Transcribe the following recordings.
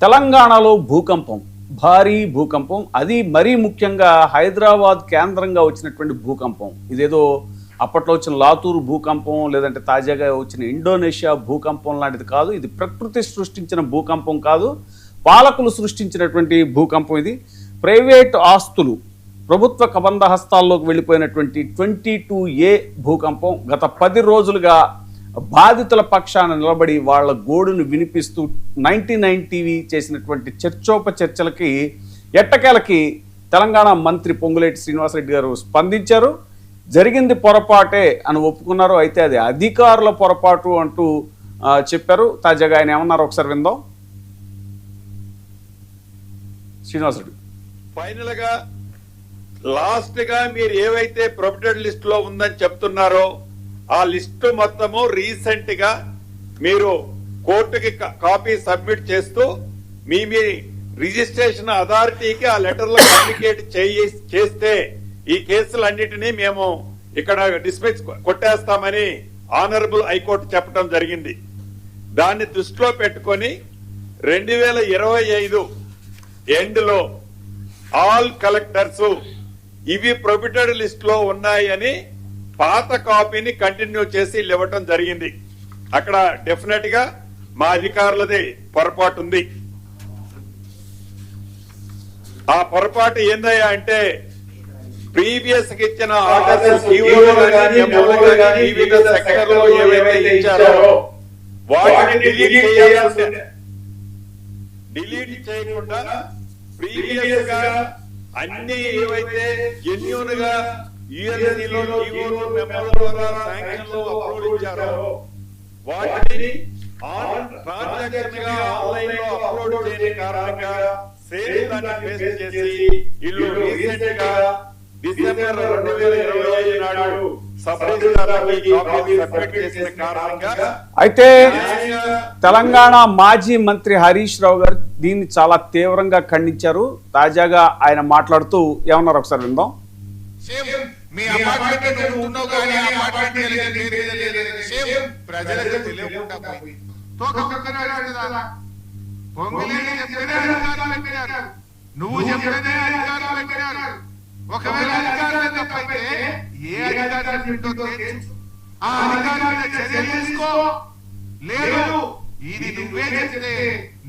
తెలంగాణలో భూకంపం, భారీ భూకంపం, అది మరీ ముఖ్యంగా హైదరాబాద్ కేంద్రంగా వచ్చినటువంటి భూకంపం. ఇదేదో అప్పట్లో వచ్చిన లాతూరు భూకంపం లేదంటే తాజాగా వచ్చిన ఇండోనేషియా భూకంపం లాంటిది కాదు. ఇది ప్రకృతి సృష్టించిన భూకంపం కాదు, పాలకులు సృష్టించినటువంటి భూకంపం. ఇది ప్రైవేట్ ఆస్తులు ప్రభుత్వ కబంధ హస్తాల్లోకి వెళ్ళిపోయినటువంటి 22A భూకంపం. గత 10 రోజులుగా బాధితుల పక్షాన నిలబడి వాళ్ళ గోడును వినిపిస్తూ 99 టీవీ చేసినటువంటి చర్చోపచర్చలకి ఎట్టకేలకి తెలంగాణ మంత్రి పొంగులేటి శ్రీనివాసరెడ్డి గారు స్పందించారు. జరిగింది పొరపాటే అని ఒప్పుకున్నారు. అయితే అది అధికారుల పొరపాటు అంటూ చెప్పారు. తాజాగా ఆయన ఏమన్నారు ఒకసారి విందాం. శ్రీనివాసరెడ్డి, ఫైనల్ గా లాస్ట్ గా మీరు ఏవైతే ప్రొహిబిటెడ్ లిస్ట్ లో ఉందని చెప్తున్నారో ఆ లిస్ట్ మొత్తము రీసెంట్ గా మీరు కోర్టుకి కాపీ సబ్మిట్ చేస్తూ మీ రిజిస్ట్రేషన్ అథారిటీకి ఆ లెటర్లో కమ్యూనికేట్ చేస్తే ఈ కేసులన్నిటినీ మేము ఇక్కడ డిస్మిస్ కొట్టేస్తామని ఆనరబుల్ హైకోర్టు చెప్పడం జరిగింది. దాన్ని దృష్టిలో పెట్టుకొని 2025 ఎండ్ లో ఆల్ కలెక్టర్స్ ఇవి ప్రొహిబిటెడ్ లిస్ట్ లో ఉన్నాయని పాత కాపీని కంటిన్యూ చేసి ఇవ్వటం జరిగింది. అక్కడ డెఫినెట్ గా మా అధికారులది పొరపాటు ఉంది. ఆ పొరపాటు ఏందయ్యా అంటే ప్రీవియస్ కి ఇచ్చిన ఆర్డర్స్ వివిధ సెక్టర్ లో ఏవైతే ఇచ్చారో వాటిని డిలీట్ చేయకుండా ప్రీవియస్ గా అన్ని ఏవైతే జెన్యూన్ గా యుఎల్సీలో మెమోల ద్వారా శాంక్షన్ లో అప్రూవల్ ఇచ్చారో వాటిని ట్రాన్సాక్షన్ గా ఆన్లైన్ లో అప్లోడ్ చేయని కారణంగా సేమ్ దాన్ని ఫేస్ చేసి ఇల్లు రీసెంట్ గా డిసెంబర్ 2025 నాడు సబ్ రిజిస్ట్రార్కి కాపీ సబ్మిట్ చేసిన కారణంగా అయితే తెలంగాణ మాజీ మంత్రి హరీష్ రావు గారు దీన్ని చాలా తీవ్రంగా ఖండించారు. తాజాగా ఆయన మాట్లాడుతూ ఏమన్నారు ఒకసారి విందాం. మీ అపార్ట్మెంట్ ఉంటున్నావు కానీ అపార్ట్మెంట్ ప్రజలకు తెలియకుండా నువ్వు చెప్పినదే అధికారులు పెట్టినారు. ఒకవేళ అధికారులు తప్పైతే ఏ అధికారులు ఆ అధికారులు చర్యలు తీసుకో. లేదు ఇది నువ్వే చేస్తే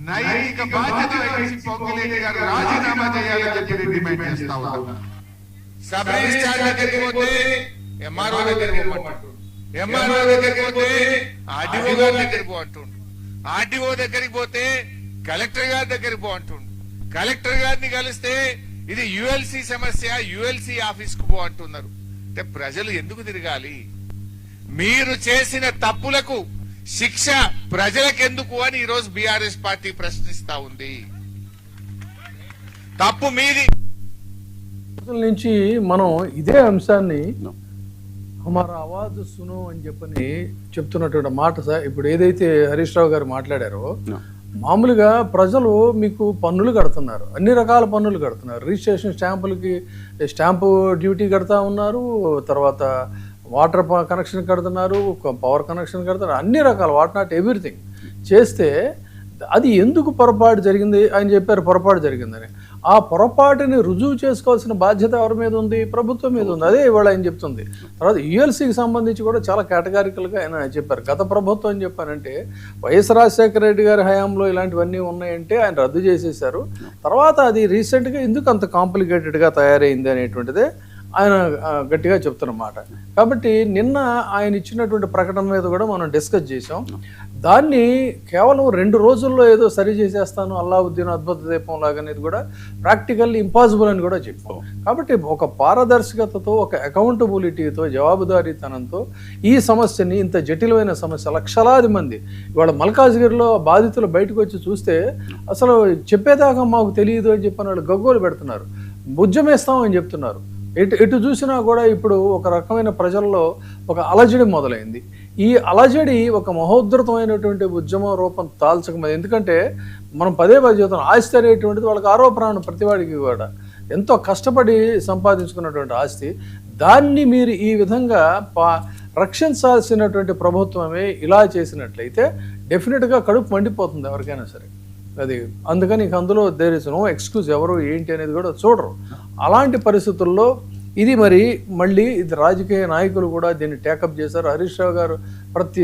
నైతిక బాధ్యత వహించి పొంగులేటి గారు రాజీనామా చేయాలని చెప్పి డిమాండ్ చేస్తా ఉన్నా. సబ్ రిజిస్ట్రార్ దగ్గరికి పోతే ఎంఆర్ఓ దగ్గరికి పోమంటుండు, ఎంఆర్ఓ దగ్గరికి పోతే ఆర్డీఓ గారి దగ్గరికి పోంటుండు, ఆర్డీఓ దగ్గరికి పోతే కలెక్టర్ గారి దగ్గరికి పోంటుండు, కలెక్టర్ గారిని కలిస్తే ఇది యుఎల్సి సమస్య యుఎల్సి ఆఫీస్ కు పో అంటున్నారు. అంటే ప్రజలు ఎందుకు తిరగాలి? మీరు చేసిన తప్పులకు శిక్ష ప్రజలకెందుకు అని ఈరోజు బీఆర్ఎస్ పార్టీ ప్రశ్నిస్తా ఉంది. తప్పు మీది నుంచి మనం ఇదే అంశాన్ని హమారా ఆవాజ్ సును అని చెప్పని చెప్తున్నటువంటి మాట సార్. ఇప్పుడు ఏదైతే హరీష్ రావు గారు మాట్లాడారో మామూలుగా ప్రజలు మీకు పన్నులు కడుతున్నారు, అన్ని రకాల పన్నులు కడుతున్నారు. రిజిస్ట్రేషన్ స్టాంపులకి స్టాంపు డ్యూటీ కడతా ఉన్నారు, తర్వాత వాటర్ కనెక్షన్ కడుతున్నారు, పవర్ కనెక్షన్ కడుతున్నారు, అన్ని రకాల వాట్ నాట్ ఎవ్రీథింగ్ చేస్తే అది ఎందుకు పొరపాటు జరిగింది అని చెప్పారు. పొరపాటు జరిగిందని ఆ పొరపాటుని రుజువు చేసుకోవాల్సిన బాధ్యత ఎవరి మీద ఉంది? ప్రభుత్వం మీద ఉంది. అదే ఇవాళ ఆయన చెప్తుంది. తర్వాత యుఎల్సీకి సంబంధించి కూడా చాలా కేటగారికల్గా ఆయన చెప్పారు. గత ప్రభుత్వం అని చెప్పానంటే వైఎస్ రాజశేఖర రెడ్డి గారి హయాంలో ఇలాంటివన్నీ ఉన్నాయంటే ఆయన రద్దు చేసేసారు. తర్వాత అది రీసెంట్గా ఎందుకు అంత కాంప్లికేటెడ్గా తయారైంది అనేటువంటిదే ఆయన గట్టిగా చెప్తున్నమాట. కాబట్టి నిన్న ఆయన ఇచ్చినటువంటి ప్రకటన మీద కూడా మనం డిస్కస్ చేసాం. దాన్ని కేవలం 2 రోజుల్లో ఏదో సరి చేసేస్తాను అల్లావుద్దీన్ అద్భుత దీపం లాగనేది కూడా ప్రాక్టికల్ ఇంపాసిబుల్ అని కూడా చెప్పాం. కాబట్టి ఒక పారదర్శకతతో, ఒక అకౌంటబిలిటీతో, జవాబుదారీతనంతో ఈ సమస్యని, ఇంత జటిలమైన సమస్య, లక్షలాది మంది ఇవాళ మల్కాజ్గిరిలో బాధితులు బయటకు వచ్చి చూస్తే అసలు చెప్పేదాకా మాకు తెలియదు అని చెప్పిన వాళ్ళు గగ్గోలు పెడుతున్నారు, భుజమేస్తామని చెప్తున్నారు. ఎటు చూసినా కూడా ఇప్పుడు ఒక రకమైన ప్రజల్లో ఒక అలజడి మొదలైంది. ఈ అలజడి ఒక మహోద్ధృతమైనటువంటి ఉద్యమ రూపం దాల్చకమైంది. ఎందుకంటే మనం పదే చెబుతున్నాం, ఆస్తి అనేటువంటిది వాళ్ళకి ఆరోపణ, ప్రతివాడికి కూడా ఎంతో కష్టపడి సంపాదించుకున్నటువంటి ఆస్తి. దాన్ని మీరు ఈ విధంగా రక్షించాల్సినటువంటి ప్రభుత్వమే ఇలా చేసినట్లయితే డెఫినెట్గా కడుపు మండిపోతుంది ఎవరికైనా సరే. అది అందుకని ఇంక అందులో దేర్ ఇస్ నో ఎక్స్క్యూజ్, ఎవరు ఏంటి అనేది కూడా చూడరు. అలాంటి పరిస్థితుల్లో ఇది మరి మళ్ళీ ఇది రాజకీయ నాయకులు కూడా దీన్ని టేకప్ చేశారు. హరీష్ రావు గారు ప్రతి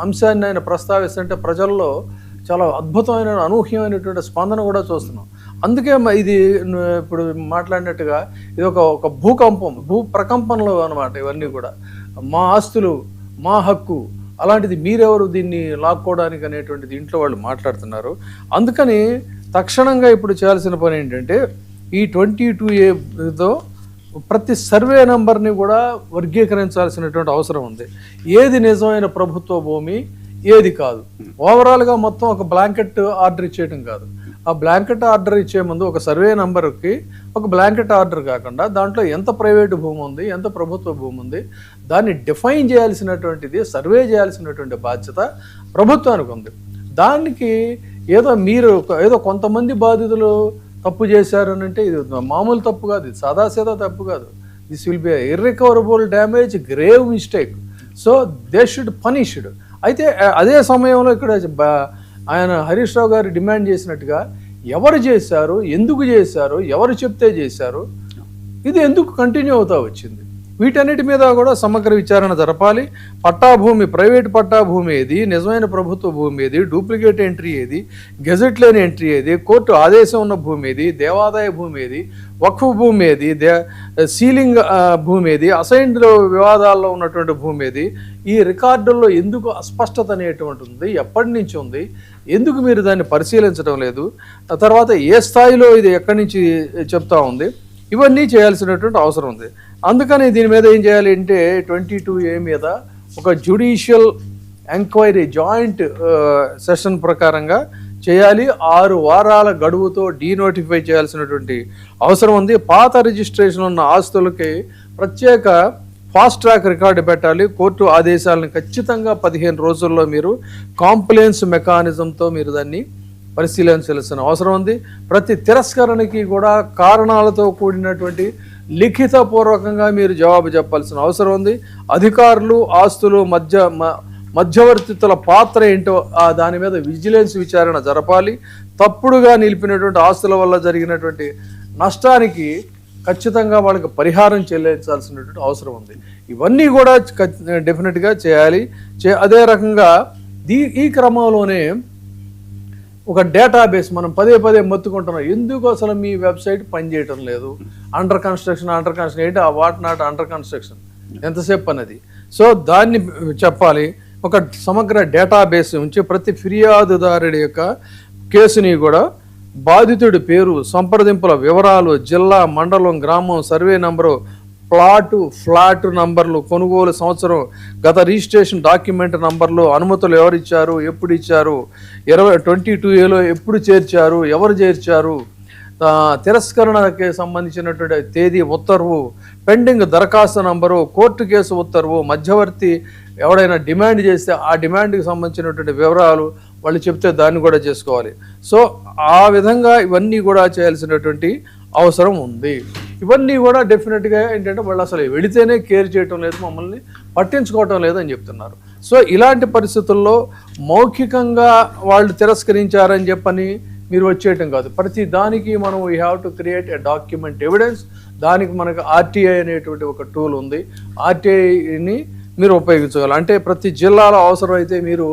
అంశాన్ని ఆయన ప్రస్తావిస్తుంటే ప్రజల్లో చాలా అద్భుతమైన అనూహ్యమైనటువంటి స్పందన కూడా చూస్తున్నాం. అందుకే ఇది ఇప్పుడు మాట్లాడినట్టుగా ఇది ఒక భూకంపం, ప్రకంపనలు అన్నమాట. ఇవన్నీ కూడా మా ఆస్తులు, మా హక్కు, అలాంటిది మీరెవరు దీన్ని లాక్కోవడానికి అనేటువంటిది ఇంట్లో వాళ్ళు మాట్లాడుతున్నారు. అందుకని తక్షణంగా ఇప్పుడు చేయాల్సిన పని ఏంటంటే ఈ 22A ప్రతి సర్వే నెంబర్ని కూడా వర్గీకరించాల్సినటువంటి అవసరం ఉంది. ఏది నిజమైన ప్రభుత్వ భూమి, ఏది కాదు. ఓవరాల్గా మొత్తం ఒక బ్లాంకెట్ ఆర్డర్ ఇచ్చేయటం కాదు. ఆ బ్లాంకెట్ ఆర్డర్ ఇచ్చే ముందు ఒక సర్వే నెంబర్కి ఒక బ్లాంకెట్ ఆర్డర్ కాకుండా దాంట్లో ఎంత ప్రైవేటు భూమి ఉంది, ఎంత ప్రభుత్వ భూమి ఉంది, దాన్ని డిఫైన్ చేయాల్సినటువంటిది, సర్వే చేయాల్సినటువంటి బాధ్యత ప్రభుత్వానికి ఉంది. దానికి ఏదో కొంతమంది బాధితులు తప్పు చేశారు అని అంటే ఇది మామూలు తప్పు కాదు, ఇది సాదాసీదా తప్పు కాదు. This will be irrecoverable damage, grave mistake. So they should punished. అయితే అదే సమయంలో ఇక్కడ ఆయన హరీష్ రావు గారు డిమాండ్ చేసినట్టుగా ఎవరు చేశారు, ఎందుకు చేశారు, ఎవరు చెప్తే చేశారు, ఇది ఎందుకు కంటిన్యూ అవుతా వచ్చింది, వీటన్నిటి మీద కూడా సమగ్ర విచారణ జరపాలి. పట్టాభూమి, ప్రైవేట్ పట్టాభూమి ఏది, నిజమైన ప్రభుత్వ భూమి ఏది, డూప్లికేట్ ఎంట్రీ ఏది, గెజెట్ లేని ఎంట్రీ ఏది, కోర్టు ఆదేశం ఉన్న భూమి ఏది, దేవాదాయ భూమి ఏది, వక్ఫ్ భూమి ఏది, సీలింగ్ భూమి ఏది, అసైన్డ్ వివాదాల్లో ఉన్నటువంటి భూమి ఏది, ఈ రికార్డుల్లో ఎందుకు అస్పష్టత అనేటువంటి ఉంది, ఎప్పటి నుంచి ఉంది, ఎందుకు మీరు దాన్ని పరిశీలించడం లేదు, తర్వాత ఏ స్థాయిలో ఇది ఎక్కడి నుంచి చెప్తా ఉంది, ఇవన్నీ చేయాల్సినటువంటి అవసరం ఉంది. అందుకని దీని మీద ఏం చేయాలి అంటే 22A మీద ఒక జ్యుడిషియల్ ఎంక్వైరీ జాయింట్ సెషన్ ప్రకారంగా చేయాలి. 6 వారాల గడువుతో డీనోటిఫై చేయాల్సినటువంటి అవసరం ఉంది. పాత రిజిస్ట్రేషన్ ఉన్న ఆస్తులకి ప్రత్యేక ఫాస్ట్ ట్రాక్ రికార్డు పెట్టాలి. కోర్టు ఆదేశాలను ఖచ్చితంగా 15 రోజుల్లో మీరు కాంప్లైన్స్ మెకానిజంతో మీరు దాన్ని పరిశీలించాల్సిన అవసరం ఉంది. ప్రతి తిరస్కరణకి కూడా కారణాలతో కూడినటువంటి లిఖితపూర్వకంగా మీరు జవాబు చెప్పాల్సిన అవసరం ఉంది. అధికారులు, ఆస్తులు మధ్యవర్తిత్తుల పాత్ర ఏంటో దాని మీద విజిలెన్స్ విచారణ జరపాలి. తప్పుడుగా నిలిపినటువంటి ఆస్తుల వల్ల జరిగినటువంటి నష్టానికి ఖచ్చితంగా వాళ్ళకి పరిహారం చెల్లించాల్సినటువంటి అవసరం ఉంది. ఇవన్నీ కూడా డెఫినెట్గా చేయాలి. అదే రకంగా ఈ క్రమంలోనే ఒక డేటాబేస్ మనం పదే మొత్తుకుంటున్నాం, ఎందుకు అసలు మీ వెబ్సైట్ పనిచేయటం లేదు, అండర్ కన్స్ట్రక్షన్ ఏంటి, ఆ వాట్ నాట్ అండర్ కన్స్ట్రక్షన్ ఎంతసేపు అన్నది. సో దాన్ని చెప్పాలి. ఒక సమగ్ర డేటాబేస్ ఉంచి ప్రతి ఫిర్యాదుదారుడి యొక్క కేసుని కూడా బాధితుడి పేరు, సంప్రదింపుల వివరాలు, జిల్లా, మండలం, గ్రామం, సర్వే నంబరు, ఫ్లాట్ నంబర్లు, కొనుగోలు సంవత్సరం, గత రిజిస్ట్రేషన్ డాక్యుమెంట్ నంబర్లు, అనుమతులు ఎవరిచ్చారు, ఎప్పుడు ఇచ్చారు, 22Aలో ఎప్పుడు చేర్చారు, ఎవరు చేర్చారు, తిరస్కరణకి సంబంధించినటువంటి తేదీ, ఉత్తర్వు, పెండింగ్ దరఖాస్తు నంబరు, కోర్టు కేసు ఉత్తర్వు, మధ్యవర్తి ఎవడైనా డిమాండ్ చేస్తే ఆ డిమాండ్కి సంబంధించినటువంటి వివరాలు వాళ్ళు చెప్తే దాన్ని కూడా చేసుకోవాలి. సో ఆ విధంగా ఇవన్నీ కూడా చేయాల్సినటువంటి అవసరం ఉంది. ఇవన్నీ కూడా డెఫినెట్గా ఏంటంటే వాళ్ళు అసలు వెళితేనే కేర్ చేయటం లేదు, మమ్మల్ని పట్టించుకోవటం లేదని చెప్తున్నారు. సో ఇలాంటి పరిస్థితుల్లో మౌఖికంగా వాళ్ళు తిరస్కరించారని చెప్పని మీరు వచ్చేయటం కాదు. ప్రతి దానికి మనం we have to create a document evidence. దానికి మనకు RTI అనేటువంటి ఒక టూల్ ఉంది. RTIని మీరు ఉపయోగించగలరు. అంటే ప్రతి జిల్లాలో అవసరమైతే మీరు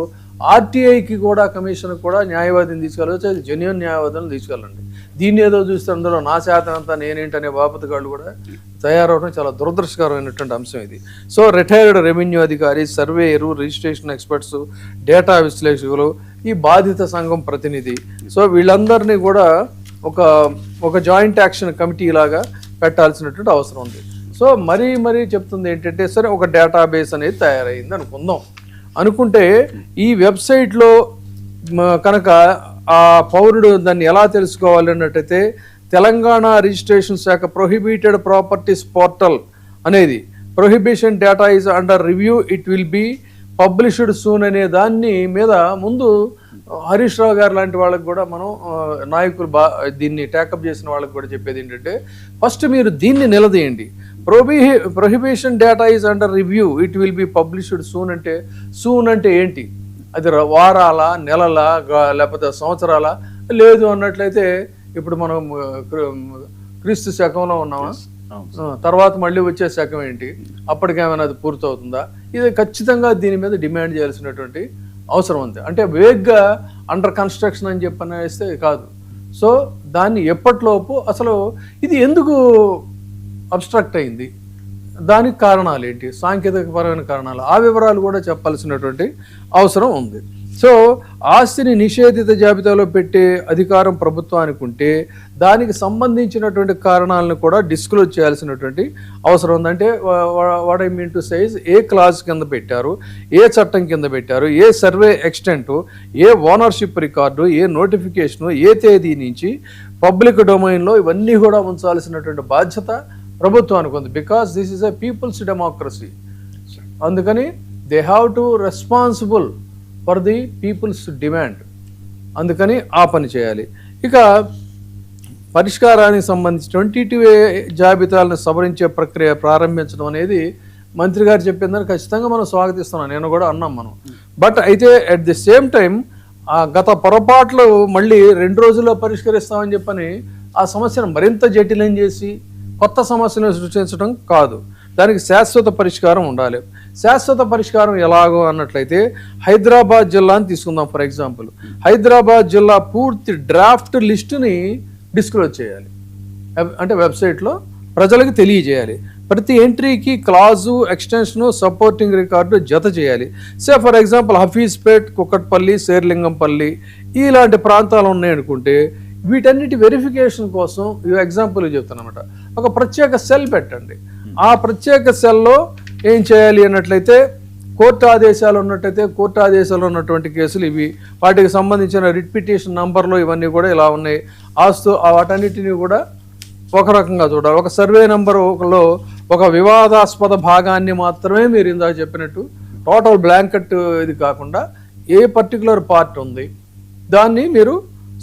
RTIకి కూడా, కమిషన్కి కూడా న్యాయవాదిని తీసుకెళ్ళవచ్చు, అది జెన్యూన్ న్యాయవాదులను తీసుకెళ్ళండి. దీన్ని ఏదో చూస్తే అందులో నా శాతనంతా నేనేంటనే బాపతగాళ్ళు కూడా తయారవడం చాలా దురదృష్టకరమైనటువంటి అంశం ఇది. సో రిటైర్డ్ రెవెన్యూ అధికారి, సర్వేయరు, రిజిస్ట్రేషన్ ఎక్స్పర్ట్స్, డేటా విశ్లేషకులు, ఈ బాధిత సంఘం ప్రతినిధి, సో వీళ్ళందరినీ కూడా ఒక జాయింట్ యాక్షన్ కమిటీ లాగా పెట్టాల్సినటువంటి అవసరం ఉంది. సో మరీ చెప్తుంది ఏంటంటే, సరే ఒక డేటాబేస్ అనేది తయారైంది అనుకుంటే ఈ వెబ్సైట్లో కనుక ఆ పౌరుడు దాన్ని ఎలా తెలుసుకోవాలి అన్నట్టయితే తెలంగాణ రిజిస్ట్రేషన్ శాఖ ప్రొహిబిటెడ్ ప్రాపర్టీస్ పోర్టల్ అనేది prohibition data is under review, it will be published soon అనే దాన్ని మీద ముందు హరీష్ రావు గారు లాంటి వాళ్ళకి కూడా మనం నాయకులు దీన్ని టేకప్ చేసిన వాళ్ళకి కూడా చెప్పేది ఏంటంటే, ఫస్ట్ మీరు దీన్ని నిలదీయండి. Prohibition data is under review, it will be published soon అంటే ఏంటి? అది వారాల, నెలల, లేకపోతే సంవత్సరాల, లేదు అన్నట్లయితే ఇప్పుడు మనం క్రీస్తు శకంలో ఉన్నామా, తర్వాత మళ్ళీ వచ్చే శకం ఏంటి, అప్పటికేమైనా అది పూర్తవుతుందా? ఇది ఖచ్చితంగా దీని మీద డిమాండ్ చేయాల్సినటువంటి అవసరం ఉంది. అంటే వేగ్గా అండర్ కన్స్ట్రక్షన్ అని చెప్పనేస్తే కాదు. సో దాన్ని ఎప్పటిలోపు అసలు ఇది ఎందుకు అబ్స్ట్రక్ట్ అయింది, దానికి కారణాలు ఏంటి, సాంకేతికపరమైన కారణాలు, ఆ వివరాలు కూడా చెప్పాల్సినటువంటి అవసరం ఉంది. సో ఆస్తిని నిషేధిత జాబితాలో పెట్టే అధికారం ప్రభుత్వానికి ఉంటే దానికి సంబంధించినటువంటి కారణాలను కూడా డిస్క్లోజ్ చేయాల్సినటువంటి అవసరం ఉంది. అంటే what I mean to size, A clause కింద పెట్టారు, ఏ చట్టం కింద పెట్టారు, ఏ సర్వే ఎక్స్టెంటు, ఏ ఓనర్షిప్ రికార్డు, ఏ నోటిఫికేషను, ఏ తేదీ నుంచి పబ్లిక్ డొమైన్లో, ఇవన్నీ కూడా ఉంచాల్సినటువంటి బాధ్యత ప్రభుత్వానికి ఉంది. Because this is a people's democracy. అందుకని they have to responsible for the people's demand. అందుకని ఆ పని చేయాలి. ఇక పరిష్కారానికి సంబంధించి 22A జాబితాలను సవరించే ప్రక్రియ ప్రారంభించడం అనేది మంత్రి గారు చెప్పిందని ఖచ్చితంగా మనం స్వాగతిస్తున్నాం, నేను కూడా అన్నాం మనం. బట్ అయితే అట్ ది సేమ్ టైం గత పొరపాట్లు మళ్ళీ 2 రోజుల్లో పరిష్కరిస్తామని చెప్పని ఆ సమస్యను మరింత జటిలం చేసి కొత్త సమస్యలను సృష్టించడం కాదు. దానికి శాశ్వత పరిష్కారం ఉండాలి. శాశ్వత పరిష్కారం ఎలాగో అన్నట్లయితే హైదరాబాద్ జిల్లాని తీసుకుందాం. ఫర్ ఎగ్జాంపుల్, హైదరాబాద్ జిల్లా పూర్తి డ్రాఫ్ట్ లిస్టుని డిస్క్లోజ్ చేయాలి. అంటే వెబ్సైట్లో ప్రజలకు తెలియజేయాలి. ప్రతి ఎంట్రీకి క్లాజు, ఎక్స్టెన్షను, సపోర్టింగ్ రికార్డు జత చేయాలి. ఫర్ ఎగ్జాంపుల్ హఫీజ్పేట్, కుక్కట్పల్లి, శేర్లింగంపల్లి ఇలాంటి ప్రాంతాలు ఉన్నాయనుకుంటే వీటన్నిటి వెరిఫికేషన్ కోసం ఎగ్జాంపుల్ చెప్తానమాట, ఒక ప్రత్యేక సెల్ పెట్టండి. ఆ ప్రత్యేక సెల్లో ఏం చేయాలి అన్నట్లయితే కోర్టు ఆదేశాలు ఉన్నట్టయితే కోర్టు ఆదేశాలు ఉన్నటువంటి కేసులు ఇవి, వాటికి సంబంధించిన రిట్ పిటిషన్ నంబర్లు ఇవన్నీ కూడా ఇలా ఉన్నాయి. వాటన్నిటిని కూడా ఒక రకంగా చూడాలి. ఒక సర్వే నంబర్లో ఒక వివాదాస్పద భాగాన్ని మాత్రమే మీరు ఇందాక చెప్పినట్టు టోటల్ బ్లాంకెట్ ఇది కాకుండా ఏ పర్టికులర్ పార్ట్ ఉంది దాన్ని మీరు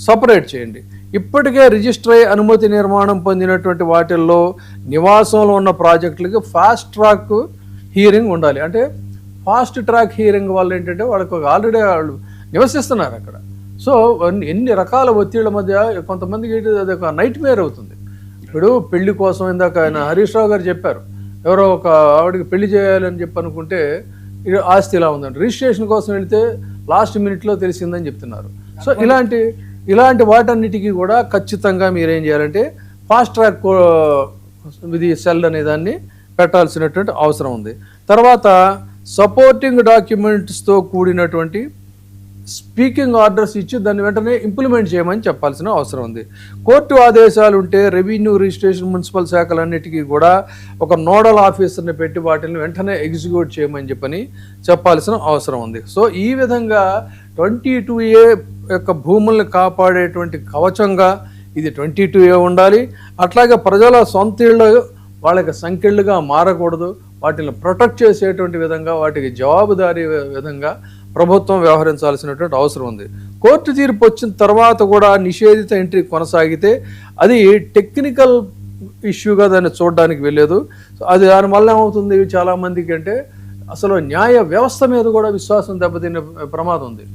సపరేట్ చేయండి. ఇప్పటికే రిజిస్టర్ అయ్యి అనుమతి నిర్మాణం పొందినటువంటి వాటిల్లో నివాసంలో ఉన్న ప్రాజెక్టులకి ఫాస్ట్ ట్రాక్ హియరింగ్ ఉండాలి. అంటే ఫాస్ట్ ట్రాక్ హియరింగ్ వల్ల ఏంటంటే వాళ్ళకి ఆల్రెడీ వాళ్ళు నివసిస్తున్నారు అక్కడ. సో ఎన్ని రకాల ఒత్తిళ్ల మధ్య కొంతమందికి అది ఒక నైట్ మేర్ అవుతుంది. ఇప్పుడు పెళ్లి కోసం ఇందాక ఆయన హరీష్ రావు గారు చెప్పారు, ఎవరో ఒక ఆవిడకి పెళ్లి చేయాలని చెప్పి అనుకుంటే ఆస్తి ఇలా ఉందండి, రిజిస్ట్రేషన్ కోసం వెళితే లాస్ట్ మినిట్లో తెలిసిందని చెప్తున్నారు. సో ఇలాంటి వాటన్నిటికీ కూడా ఖచ్చితంగా మీరేం చేయాలంటే ఫాస్ట్ ట్రాక్ ఇది సెల్ అనే దాన్ని పెట్టాల్సినటువంటి అవసరం ఉంది. తర్వాత సపోర్టింగ్ డాక్యుమెంట్స్తో కూడినటువంటి స్పీకింగ్ ఆర్డర్స్ ఇచ్చి దాన్ని వెంటనే ఇంప్లిమెంట్ చేయమని చెప్పాల్సిన అవసరం ఉంది. కోర్టు ఆదేశాలు ఉంటే రెవెన్యూ, రిజిస్ట్రేషన్, మున్సిపల్ శాఖలన్నిటికీ కూడా ఒక నోడల్ ఆఫీసర్ని పెట్టి వాటిని వెంటనే ఎగ్జిక్యూట్ చేయమని చెప్పాల్సిన అవసరం ఉంది. సో ఈ విధంగా 22A యొక్క భూముల్ని కాపాడేటువంటి కవచంగా ఇది 22A ఉండాలి. అట్లాగే ప్రజల సొంత ఇళ్ళు వాళ్ళకి సంఖ్యలుగా మారకూడదు. వాటిని ప్రొటెక్ట్ చేసేటువంటి విధంగా, వాటికి జవాబుదారీ విధంగా ప్రభుత్వం వ్యవహరించాల్సినటువంటి అవసరం ఉంది. కోర్టు తీర్పు వచ్చిన తర్వాత కూడా నిషేధిత ఎంట్రీ కొనసాగితే అది టెక్నికల్ ఇష్యూగా దాన్ని చూడడానికి వెళ్ళలేదు. అది దానివల్ల ఏమవుతుంది చాలామందికి అంటే అసలు న్యాయ వ్యవస్థ మీద కూడా విశ్వాసం దెబ్బతినే ప్రమాదం ఉంది.